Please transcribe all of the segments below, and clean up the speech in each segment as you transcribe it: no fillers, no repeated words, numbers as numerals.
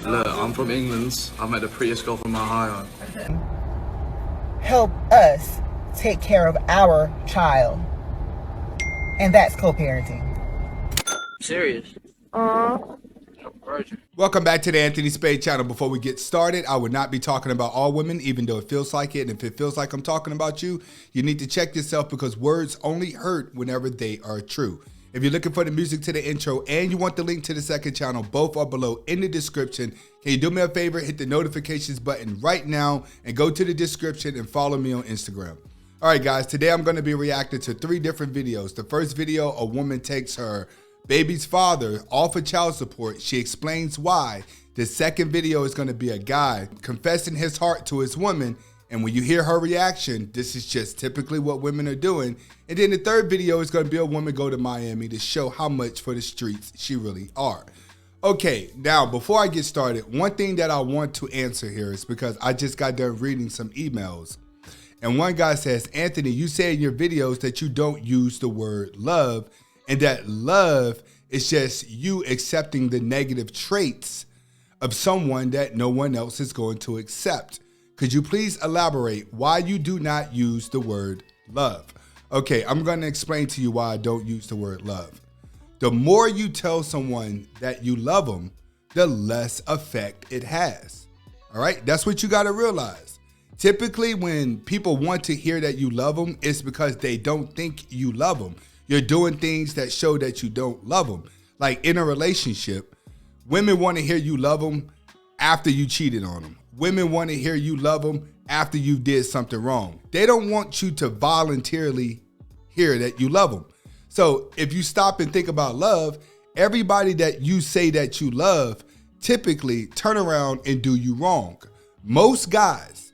Look, I'm from England. I met the prettiest girl from my high on. Help us take care of our child. And that's co-parenting. Serious? Welcome back to the Anthony Spade channel. Before we get started, I would not be talking about all women, even though it feels like it. And if it feels like I'm talking about you, you need to check yourself because words only hurt whenever they are true. If you're looking for the music to the intro and you want the link to the second channel, both are below in the description. Can you do me a favor? Hit the notifications button right now and go to the description and follow me on Instagram. All right, guys, today I'm going to be reacting to 3 different videos. The first video, a woman takes her baby's father off of child support. She explains why. The second video is going to be a guy confessing his heart to his woman. And when you hear her reaction, this is just typically what women are doing. And then the third video is going to be a woman go to Miami to show how much for the streets she really are. Okay, now before I get started, one thing that I want to answer here is because I just got done reading some emails. And one guy says, Anthony, you say in your videos that you don't use the word love and that love is just you accepting the negative traits of someone that no one else is going to accept. Could you please elaborate why you do not use the word love? Okay, I'm going to explain to you why I don't use the word love. The more you tell someone that you love them, the less effect it has. All right, that's what you got to realize. Typically, when people want to hear that you love them, it's because they don't think you love them. You're doing things that show that you don't love them. Like in a relationship, women want to hear you love them after you cheated on them. Women want to hear you love them after you did something wrong. They don't want you to voluntarily hear that you love them. So if you stop and think about love, everybody that you say that you love typically turn around and do you wrong. Most guys,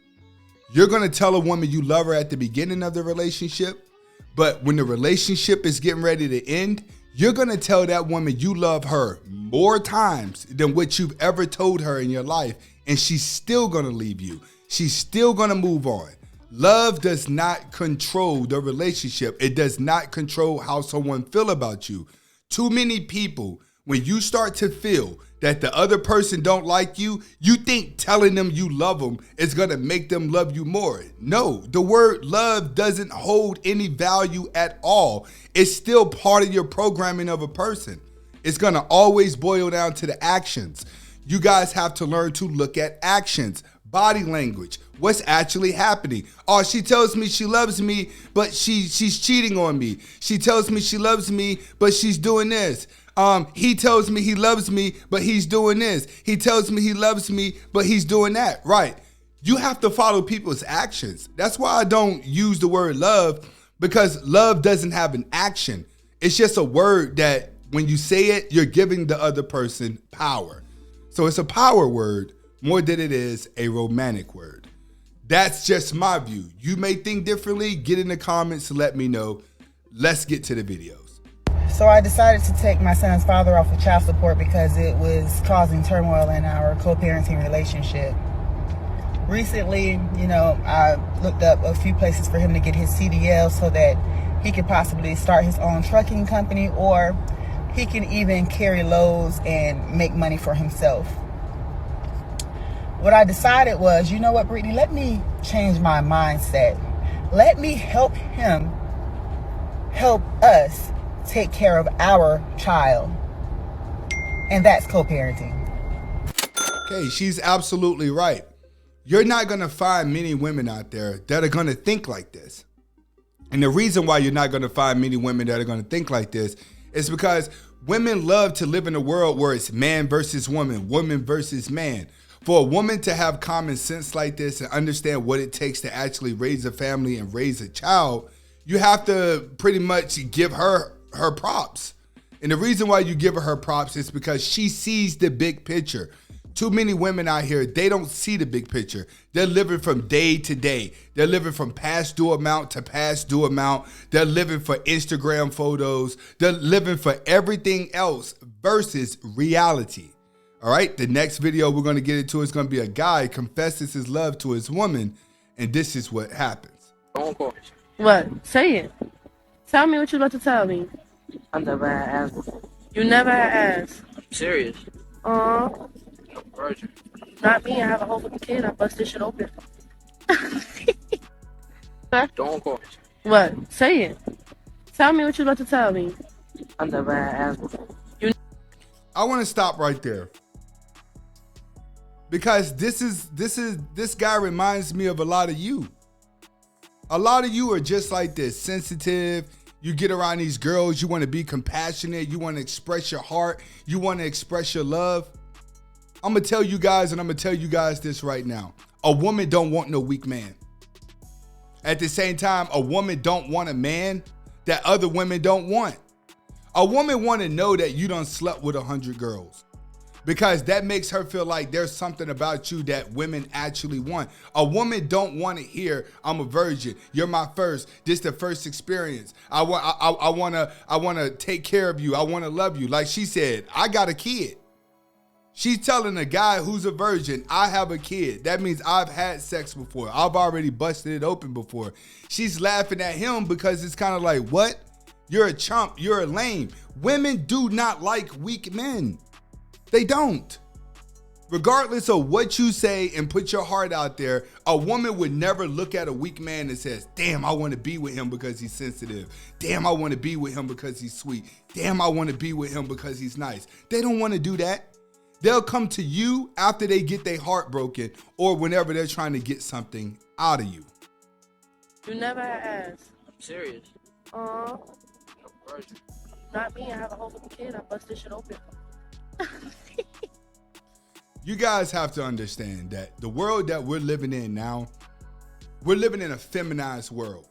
you're going to tell a woman you love her at the beginning of the relationship, but when the relationship is getting ready to end, you're going to tell that woman you love her more times than what you've ever told her in your life, and she's still going to leave you. She's still going to move on. Love does not control the relationship. It does not control how someone feels about you. Too many people, when you start to feel that the other person don't like you, you think telling them you love them is gonna make them love you more. No, the word love doesn't hold any value at all. It's still part of your programming of a person. It's gonna always boil down to the actions. You guys have to learn to look at actions, body language, what's actually happening. Oh, she tells me she loves me, but she's cheating on me. She tells me she loves me, but she's doing this. He tells me he loves me, but he's doing this. He tells me he loves me, but he's doing that. Right. You have to follow people's actions. That's why I don't use the word love, because love doesn't have an action. It's just a word that when you say it, you're giving the other person power. So it's a power word more than it is a romantic word. That's just my view. You may think differently. Get in the comments to let me know. Let's get to the videos. So I decided to take my son's father off of child support because it was causing turmoil in our co-parenting relationship. Recently, I looked up a few places for him to get his CDL so that he could possibly start his own trucking company, or he can even carry loads and make money for himself. What I decided was, you know what, Brittany, let me change my mindset. Let me help him help us take care of our child. And that's co-parenting. Okay, she's absolutely right. You're not going to find many women out there that are going to think like this. And the reason why you're not going to find many women that are going to think like this is because women love to live in a world where it's man versus woman, woman versus man. For a woman to have common sense like this and understand what it takes to actually raise a family and raise a child, you have to pretty much give her props. And the reason why you give her props is because she sees the big picture. Too many women out here, they don't see the big picture. They're living from day to day. They're living from past due amount to past due amount. They're living for Instagram photos. They're living for everything else versus reality. All right, the next video we're going to get into is going to be a guy confesses his love to his woman, and this is what happens. What? Say it. Tell me what you're about to tell me. I never had asked. You never had asked. Serious? Aw. Virgin. Not me. I have a whole fucking kid. I bust this shit open. Don't call me. What? Say it. Tell me what you about to tell me. I never had ass before. I want to stop right there. Because this guy reminds me of a lot of you. A lot of you are just like this, sensitive. You get around these girls, you want to be compassionate, you want to express your heart, you want to express your love. I'm going to tell you guys, and I'm going to tell you guys this right now. A woman don't want no weak man. At the same time, a woman don't want a man that other women don't want. A woman want to know that you done slept with 100 girls, because that makes her feel like there's something about you that women actually want. A woman don't want to hear, I'm a virgin, you're my first, this the first experience. I want to take care of you. I want to love you. Like she said, I got a kid. She's telling a guy who's a virgin, I have a kid. That means I've had sex before. I've already busted it open before. She's laughing at him because it's kind of like, what? You're a chump. You're a lame. Women do not like weak men. They don't. Regardless of what you say and put your heart out there, a woman would never look at a weak man and says, damn, I want to be with him because he's sensitive. Damn, I want to be with him because he's sweet. Damn, I want to be with him because he's nice. They don't want to do that. They'll come to you after they get their heart broken or whenever they're trying to get something out of you. You never had ass. I'm serious. Virgin. Not me. I have a whole fucking kid. I bust this shit open. You guys have to understand that the world that we're living in now, we're living in a feminized world.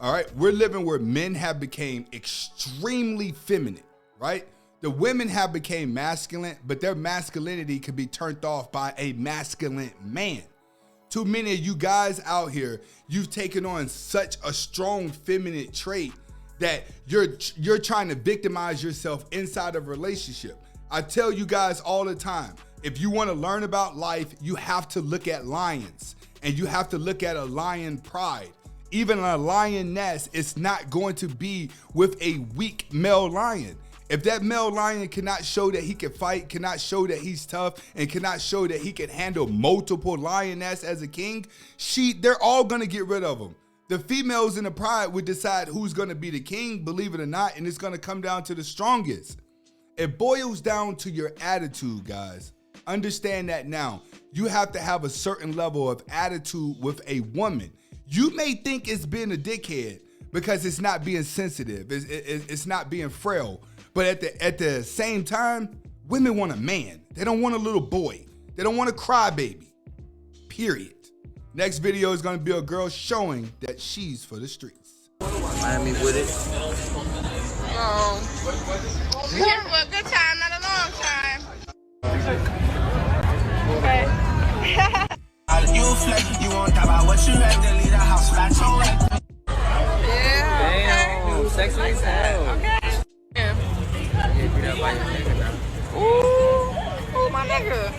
All right. We're living where men have become extremely feminine, right? The women have become masculine, but their masculinity could be turned off by a masculine man. Too many of you guys out here, you've taken on such a strong feminine trait that you're trying to victimize yourself inside of a relationship. I tell you guys all the time, if you want to learn about life, you have to look at lions, and you have to look at a lion pride. Even a lioness is not going to be with a weak male lion. If that male lion cannot show that he can fight, cannot show that he's tough, and cannot show that he can handle multiple lioness as a king, they're all going to get rid of him. The females in the pride would decide who's going to be the king, believe it or not, and it's going to come down to the strongest. It boils down to your attitude, guys. Understand that now. You have to have a certain level of attitude with a woman. You may think it's being a dickhead because it's not being sensitive. It's not being frail. But at the same time, women want a man. They don't want a little boy. They don't want a crybaby. Period. Next video is going to be a girl showing that she's for the streets. Miami with it. We're here for a good time, not a long time. Okay. You flex, you won't talk about what you had to leave the house like so. Yeah. Damn, sexy as hell. Okay. Yeah. Ooh, my nigga.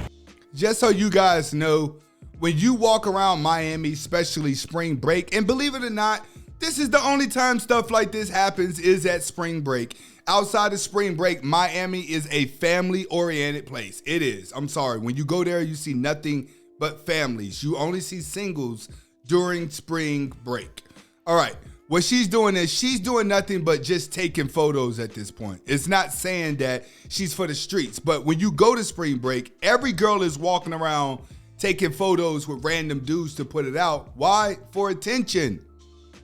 Just so you guys know, when you walk around Miami, especially spring break, and believe it or not, this is the only time stuff like this happens is at spring break. Outside of spring break, Miami is a family-oriented place. It is. I'm sorry. When you go there, you see nothing but families. You only see singles during spring break. All right. What she's doing is she's doing nothing but just taking photos at this point. It's not saying that she's for the streets, but when you go to spring break, every girl is walking around taking photos with random dudes to put it out. Why? For attention.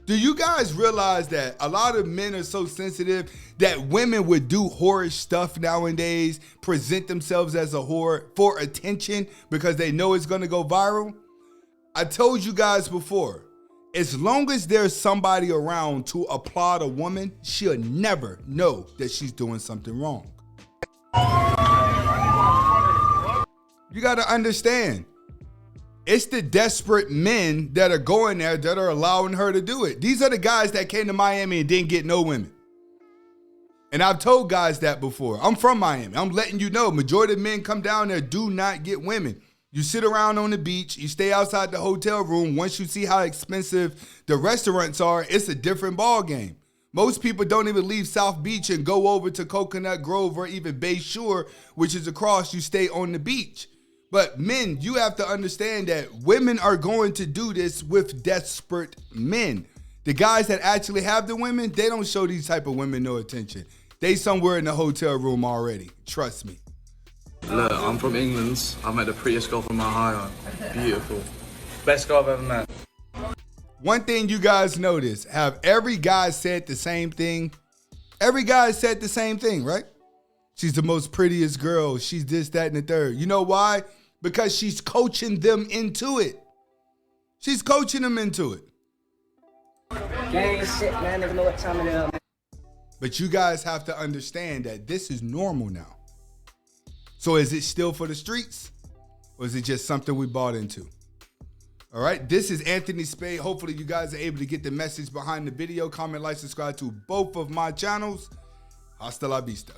Do you guys realize that a lot of men are so sensitive that women would do whorish stuff nowadays, present themselves as a whore for attention because they know it's going to go viral? I told you guys before, as long as there's somebody around to applaud a woman, she'll never know that she's doing something wrong. You got to understand. It's the desperate men that are going there that are allowing her to do it. These are the guys that came to Miami and didn't get no women. And I've told guys that before. I'm from Miami. I'm letting you know, majority of men come down there do not get women. You sit around on the beach, you stay outside the hotel room. Once you see how expensive the restaurants are, it's a different ball game. Most people don't even leave South Beach and go over to Coconut Grove or even Bay Shore, which is across. You stay on the beach. But men, you have to understand that women are going to do this with desperate men. The guys that actually have the women, they don't show these type of women no attention. They somewhere in the hotel room already. Trust me. Look, I'm from England. I met the prettiest girl from Ohio. Beautiful. Best girl I've ever met. One thing you guys notice, have every guy said the same thing? Every guy said the same thing, right? She's the most prettiest girl. She's this, that, and the third. You know why? Because she's coaching them into it. She's coaching them into it. Gang shit, man. Never know what time it is, man. But you guys have to understand that this is normal now. So is it still for the streets? Or is it just something we bought into? All right, this is Anthony Spade. Hopefully you guys are able to get the message behind the video. Comment, like, subscribe to both of my channels. Hasta la vista.